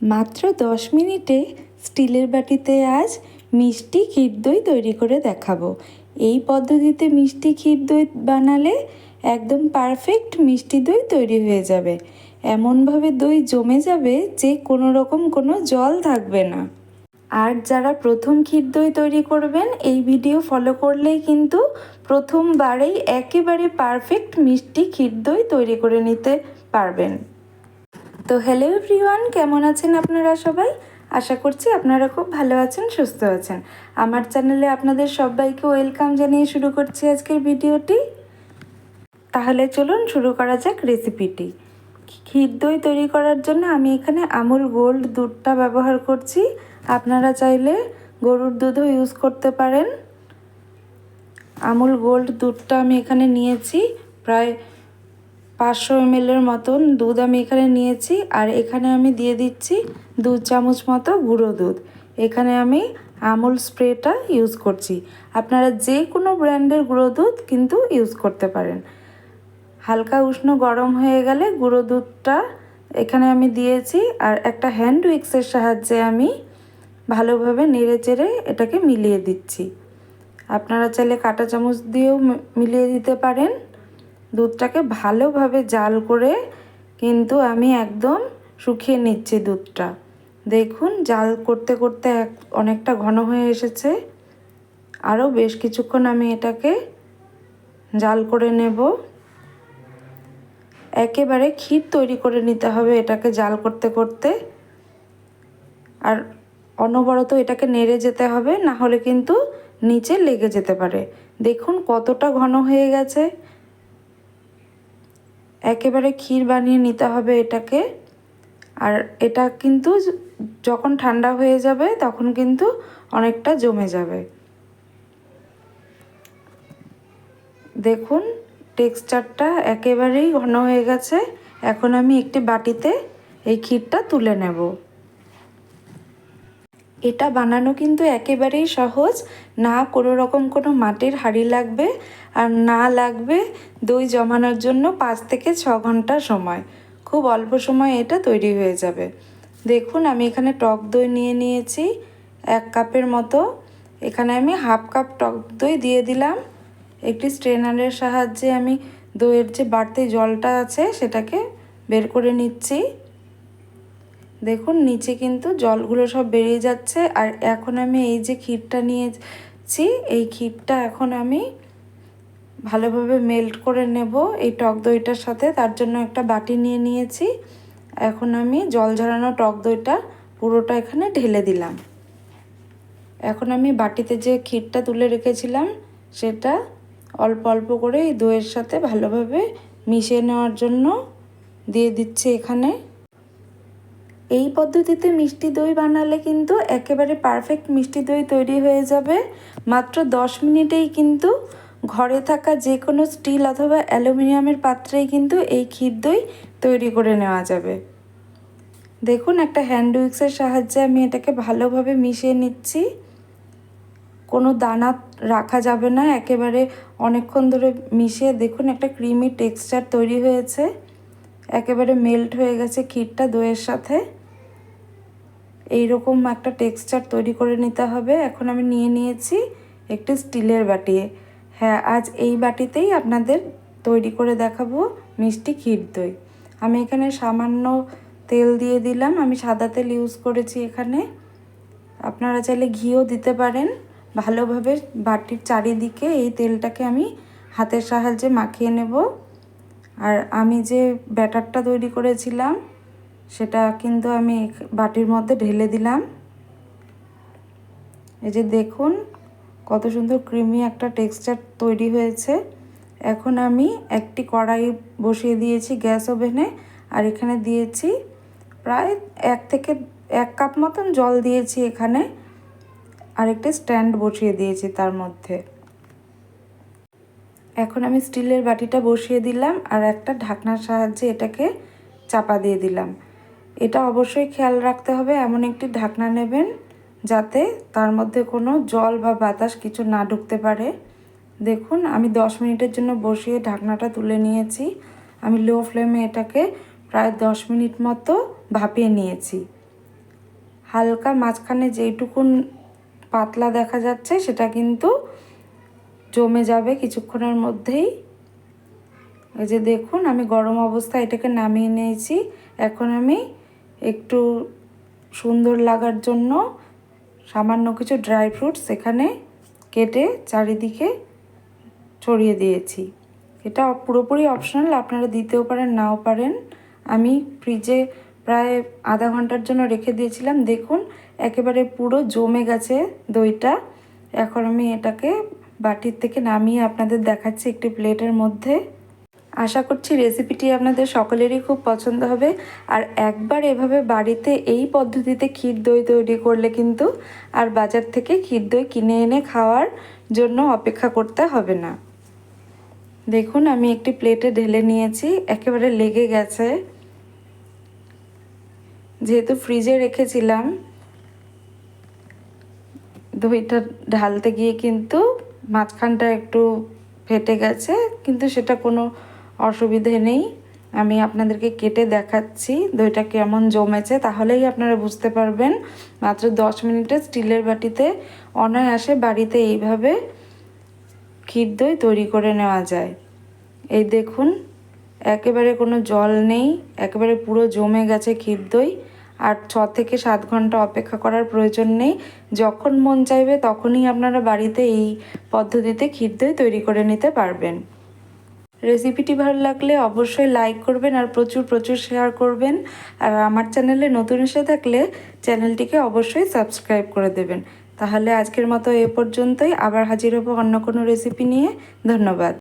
মাত্র 10 মিনিটে স্টিলের বাটিতে আজ মিষ্টি ক্ষীর দই তৈরি করে দেখাবো। এই পদ্ধতিতে মিষ্টি ক্ষীর দই বানালে একদম পারফেক্ট মিষ্টি দই তৈরি হয়ে যাবে। এমনভাবে দই জমে যাবে যে কোনো রকম কোনো জল থাকবে না। আর যারা প্রথম ক্ষীর দই তৈরি করবেন এই ভিডিও ফলো করলেই কিন্তু প্রথমবারেই একেবারে পারফেক্ট মিষ্টি ক্ষীর দই তৈরি করে নিতে পারবেন। তো হ্যালো এভরিওয়ান, কেমন আছেন আপনারা সবাই? আশা করছি আপনারা খুব ভালো আছেন, সুস্থ আছেন। আমার চ্যানেলে আপনাদের সবাইকে ওয়েলকাম জানিয়ে শুরু করছি আজকের ভিডিওটি। তাহলে চলুন শুরু করা যাক রেসিপিটি। ক্ষীর দই তৈরি করার জন্য আমি এখানে আমুল গোল্ড দুধটা ব্যবহার করছি। আপনারা চাইলে গরুর দুধও ইউজ করতে পারেন। আমুল গোল্ড দুধটা আমি এখানে নিয়েছি, প্রায় 500 ml মতন দুধ আমি এখানে নিয়েছি। আর এখানে আমি দিয়ে দিচ্ছি 2 চামচ মতো গুঁড়ো দুধ। এখানে আমি আমুল স্প্রেটা ইউজ করছি। আপনারা যে কোনো ব্র্যান্ডের গুঁড়ো দুধ কিন্তু ইউজ করতে পারেন। হালকা উষ্ণ গরম হয়ে গেলে গুঁড়ো দুধটা এখানে আমি দিয়েছি, আর একটা হ্যান্ড উইক্সের সাহায্যে আমি ভালোভাবে নেড়ে চেড়ে এটাকে মিলিয়ে দিচ্ছি। আপনারা চাইলে কাঁটা চামচ দিয়েও মিলিয়ে দিতে পারেন। দুধটাকে ভালোভাবে জাল করে কিন্তু আমি একদম শুকিয়ে নিচ্ছি দুধটা। দেখুন জাল করতে করতে অনেকটা ঘন হয়ে এসেছে। আরও বেশ কিছুক্ষণ আমি এটাকে জাল করে নেব। একেবারে ক্ষীর তৈরি করে নিতে হবে এটাকে জাল করতে করতে, আর অনবরত এটাকে নেড়ে যেতে হবে, না হলে কিন্তু নিচে লেগে যেতে পারে। দেখুন কতটা ঘন হয়ে গেছে। একেবারে ক্ষীর বানিয়ে নিতে হবে এটাকে। আর এটা কিন্তু যখন ঠান্ডা হয়ে যাবে তখন কিন্তু অনেকটা জমে যাবে। দেখুন টেক্সচারটা একেবারেই ঘন হয়ে গেছে। এখন আমি একটি বাটিতে এই ক্ষীরটা তুলে নেব। এটা বানানো কিন্তু একেবারেই সহজ, না কোনো রকম কোনো মাটির হাঁড়ি লাগবে, আর না লাগবে দই জমানোর জন্য 5 থেকে 6 ঘন্টা সময়। খুব অল্প সময় এটা তৈরি হয়ে যাবে। দেখুন আমি এখানে টক দই নিয়ে নিয়েছি 1 কাপের মতো। এখানে আমি হাফ কাপ টক দই দিয়ে দিলাম। একটি স্ট্রেনারের সাহায্যে আমি দইয়ের যে বাড়তি জলটা আছে সেটাকে বের করে নিচ্ছি। দেখুন নিচে কিন্তু জলগুলো সব বেরিয়ে যাচ্ছে। আর এখন আমি এই যে ক্ষীরটা নিয়েছি এই ক্ষীরটা এখন আমি ভালোভাবে মেল্ট করে নেব এই টক দইটার সাথে। তার জন্য একটা বাটি নিয়ে নিয়েছি। এখন আমি জল ঝরানো টক দইটা পুরোটা এখানে ঢেলে দিলাম। এখন আমি বাটিতে যে ক্ষীরটা তুলে রেখেছিলাম সেটা অল্প অল্প করে এই দইয়ের সাথে ভালোভাবে মিশিয়ে নেওয়ার জন্য দিয়ে দিচ্ছি এখানে। এই পদ্ধতিতে মিষ্টি দই বানালে কিন্তু একেবারে পারফেক্ট মিষ্টি দই তৈরি হয়ে যাবে। মাত্র 10 মিনিটেই কিন্তু ঘরে থাকা যে কোনো স্টিল অথবা অ্যালুমিনিয়ামের পাত্রেই কিন্তু এই ক্ষীর দই তৈরি করে নেওয়া যাবে। দেখুন একটা হ্যান্ড উইক্সের সাহায্যে আমি এটাকে ভালোভাবে মিশিয়ে নিচ্ছি। কোনো দানা রাখা যাবে না, একেবারে অনেকক্ষণ ধরে মিশিয়ে দেখুন একটা ক্রিমি টেক্সচার তৈরি হয়েছে। একেবারে মেল্ট হয়ে গেছে ক্ষীরটা দইয়ের সাথে। এইরকম একটা টেক্সচার তৈরি করে নিতে হবে। এখন আমি নিয়ে নিয়েছি একটি স্টিলের বাটি। হ্যাঁ, আজ এই বাটিতেই আপনাদের তৈরি করে দেখাবো মিষ্টি ক্ষীর দই। আমি এখানে সামান্য তেল দিয়ে দিলাম। আমি সাদা তেল ইউজ করেছি এখানে। আপনারা চাইলে ঘিও দিতে পারেন। ভালোভাবে বাটির চারিদিকে এই তেলটাকে আমি হাতের সাহায্যে মাখিয়ে নেব। আর আমি যে ব্যাটারটা তৈরি করেছিলাম সেটা কিন্তু আমি বাটির মধ্যে ঢেলে দিলাম। এই যে দেখুন কত সুন্দর ক্রিমি একটা টেক্সচার তৈরি হয়েছে। এখন আমি একটি কড়াই বসিয়ে দিয়েছি গ্যাস ওভেনে। আর এখানে দিয়েছি প্রায় 1 থেকে 1 কাপ মতন জল দিয়েছি এখানে। আর একটি স্ট্যান্ড বসিয়ে দিয়েছি তার মধ্যে। এখন আমি স্টিলের বাটিটা বসিয়ে দিলাম আর একটা ঢাকনার সাহায্যে এটাকে চাপা দিয়ে দিলাম। এটা অবশ্যই খেয়াল রাখতে হবে এমন একটি ঢাকনা নেবেন যাতে তার মধ্যে কোনো জল বা বাতাস কিছু না ঢুকতে পারে। দেখুন আমি 10 মিনিটের জন্য বসিয়ে ঢাকনাটা তুলে নিয়েছি। আমি লো ফ্লেমে এটাকে প্রায় 10 মিনিট মতো ভাপিয়ে নিয়েছি। হালকা মাঝখানে যেইটুকুন পাতলা দেখা যাচ্ছে সেটা কিন্তু জমে যাবে কিছুক্ষণের মধ্যেই। এই যে দেখুন, আমি গরম অবস্থায় এটাকে নামিয়ে নিয়েছি। এখন আমি একটু সুন্দর লাগার জন্য সামান্য কিছু ড্রাই ফ্রুটস এখানে কেটে চারিদিকে ছড়িয়ে দিয়েছি। এটা পুরোপুরি অপশনাল, আপনারা দিতেও পারেন নাও পারেন। আমি ফ্রিজে প্রায় আধা ঘন্টার জন্য রেখে দিয়েছিলাম। দেখুন একেবারে পুরো জমে গেছে দইটা। এখন আমি এটাকে বাটির থেকে নামিয়ে আপনাদের দেখাচ্ছি একটি প্লেটের মধ্যে। আশা করছি রেসিপিটি আপনাদের সকলেরই খুব পছন্দ হবে। আর একবার এভাবে বাড়িতে এই পদ্ধতিতে ক্ষীর দই তৈরি করলে কিন্তু আর বাজার থেকে ক্ষীর দই কিনে এনে খাওয়ার জন্য অপেক্ষা করতে হবে না। দেখুন আমি একটি প্লেটে ঢেলে নিয়েছি, একেবারে লেগে গেছে। যেহেতু ফ্রিজে রেখেছিলাম, দইটা ঢালতে গিয়ে কিন্তু মাঝখানটা একটু ফেটে গেছে, কিন্তু সেটা কোনো অসুবিধে নেই। আমি আপনাদেরকে কেটে দেখাচ্ছি দইটা কেমন জমেছে, তাহলেই আপনারা বুঝতে পারবেন। মাত্র 10 মিনিটে স্টিলের বাটিতে অনায়াসে বাড়িতে এইভাবে ক্ষীর দই তৈরি করে নেওয়া যায়। এই দেখুন একেবারে কোনো জল নেই, একেবারে পুরো জমে গেছে ক্ষীর দই। আর 6 থেকে 7 ঘন্টা অপেক্ষা করার প্রয়োজন নেই। যখন মন চাইবে তখনই আপনারা বাড়িতে এই পদ্ধতিতে ক্ষীর দই তৈরি করে নিতে পারবেন। রেসিপিটি ভালো লাগলে অবশ্যই লাইক করবেন আর প্রচুর প্রচুর শেয়ার করবেন। আর আমার চ্যানেলে নতুন এসে থাকলে চ্যানেলটিকে অবশ্যই সাবস্ক্রাইব করে দেবেন। তাহলে আজকের মতো এ পর্যন্তই, আবার হাজির হব অন্য কোনো রেসিপি নিয়ে। ধন্যবাদ।